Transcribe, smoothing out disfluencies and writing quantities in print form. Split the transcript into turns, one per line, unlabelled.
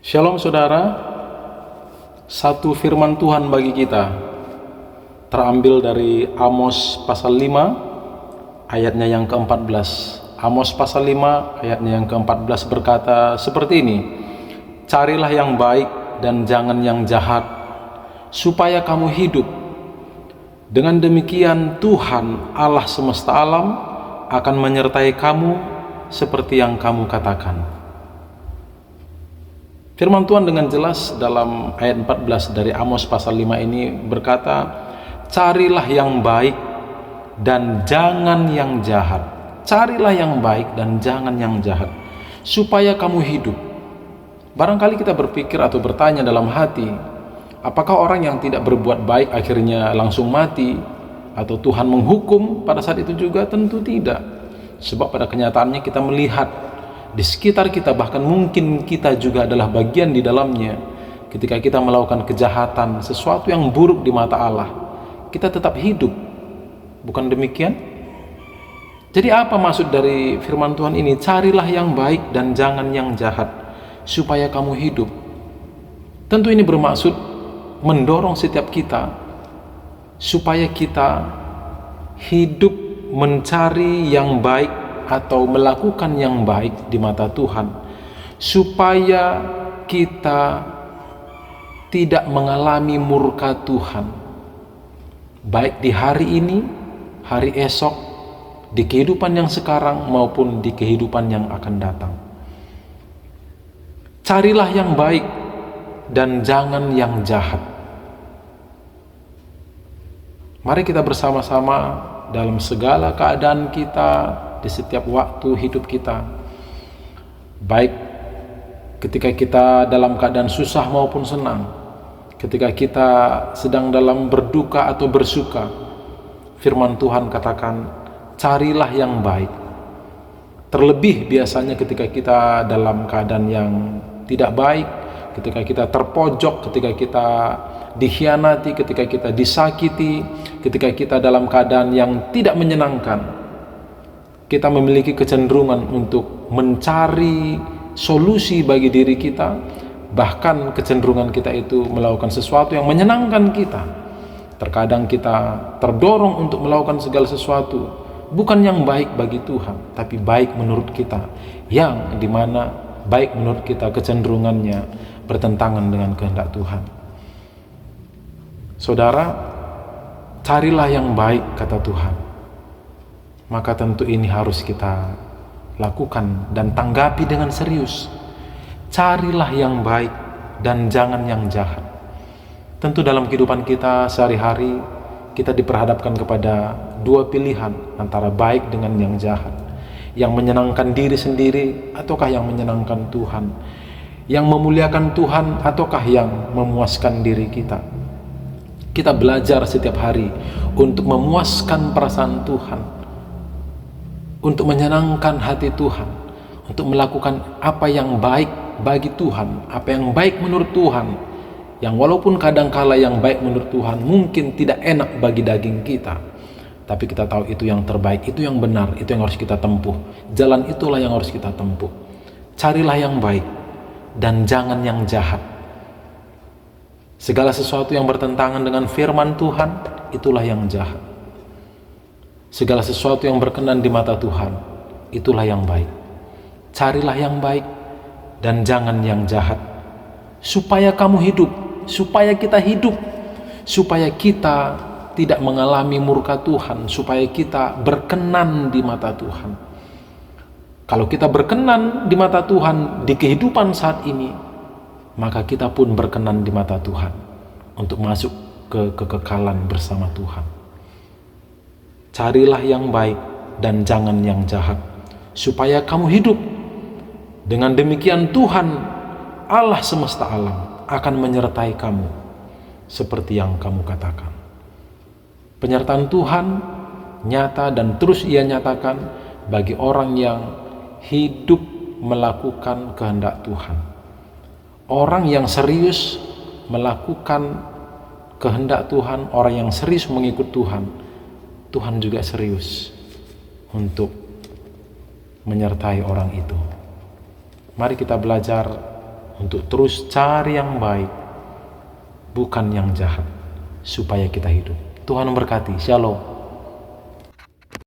Shalom saudara, satu firman Tuhan bagi kita terambil dari Amos pasal 5 ayatnya yang ke-14. Amos pasal 5 ayatnya yang ke-14 berkata seperti ini: carilah yang baik dan jangan yang jahat, supaya kamu hidup. Dengan demikian Tuhan Allah semesta alam akan menyertai kamu seperti yang kamu katakan. Firman Tuhan dengan jelas dalam ayat 14 dari Amos pasal 5 ini berkata, carilah yang baik dan jangan yang jahat. Carilah yang baik dan jangan yang jahat, supaya kamu hidup. Barangkali kita berpikir atau bertanya dalam hati, apakah orang yang tidak berbuat baik akhirnya langsung mati? Atau Tuhan menghukum pada saat itu juga? Tentu tidak. Sebab pada kenyataannya kita melihat di sekitar kita, bahkan mungkin kita juga adalah bagian di dalamnya. Ketika kita melakukan kejahatan, sesuatu yang buruk di mata Allah, kita tetap hidup. Bukan demikian? Jadi apa maksud dari firman Tuhan ini? Carilah yang baik dan jangan yang jahat, supaya kamu hidup. Tentu ini bermaksud mendorong setiap kita supaya kita hidup mencari yang baik atau melakukan yang baik di mata Tuhan, supaya kita tidak mengalami murka Tuhan, baik di hari ini, hari esok, di kehidupan yang sekarang maupun di kehidupan yang akan datang. Carilah yang baik dan jangan yang jahat. Mari kita bersama-sama dalam segala keadaan kita, di setiap waktu hidup kita, baik ketika kita dalam keadaan susah maupun senang, ketika kita sedang dalam berduka atau bersuka, firman Tuhan katakan, carilah yang baik. Terlebih biasanya ketika kita dalam keadaan yang tidak baik, ketika kita terpojok, ketika kita dikhianati, ketika kita disakiti, ketika kita dalam keadaan yang tidak menyenangkan, kita memiliki kecenderungan untuk mencari solusi bagi diri kita. Bahkan kecenderungan kita itu melakukan sesuatu yang menyenangkan kita. Terkadang kita terdorong untuk melakukan segala sesuatu bukan yang baik bagi Tuhan, tapi baik menurut kita, yang dimana baik menurut kita kecenderungannya bertentangan dengan kehendak Tuhan. Saudara, carilah yang baik, kata Tuhan. Maka tentu ini harus kita lakukan dan tanggapi dengan serius. Carilah yang baik dan jangan yang jahat. Tentu dalam kehidupan kita sehari-hari, kita diperhadapkan kepada dua pilihan, antara baik dengan yang jahat. Yang menyenangkan diri sendiri ataukah yang menyenangkan Tuhan? Yang memuliakan Tuhan ataukah yang memuaskan diri kita? Kita belajar setiap hari untuk memuaskan perasaan Tuhan, untuk menyenangkan hati Tuhan, untuk melakukan apa yang baik bagi Tuhan, apa yang baik menurut Tuhan, yang walaupun kadangkala yang baik menurut Tuhan mungkin tidak enak bagi daging kita, tapi kita tahu itu yang terbaik, itu yang benar, itu yang harus kita tempuh. Jalan itulah yang harus kita tempuh. Carilah yang baik dan jangan yang jahat. Segala sesuatu yang bertentangan dengan firman Tuhan, itulah yang jahat. Segala sesuatu yang berkenan di mata Tuhan, itulah yang baik. Carilah yang baik dan jangan yang jahat, supaya kamu hidup, supaya kita hidup, supaya kita tidak mengalami murka Tuhan, supaya kita berkenan di mata Tuhan. Kalau kita berkenan di mata Tuhan di kehidupan saat ini, maka kita pun berkenan di mata Tuhan untuk masuk ke kekekalan bersama Tuhan. Carilah yang baik dan jangan yang jahat, supaya kamu hidup. Dengan demikian Tuhan Allah semesta alam akan menyertai kamu seperti yang kamu katakan. Penyertaan Tuhan nyata dan terus Ia nyatakan bagi orang yang hidup melakukan kehendak Tuhan. Orang yang serius melakukan kehendak Tuhan, orang yang serius mengikut Tuhan, Tuhan juga serius untuk menyertai orang itu. Mari kita belajar untuk terus cari yang baik, bukan yang jahat, supaya kita hidup. Tuhan memberkati. Shalom.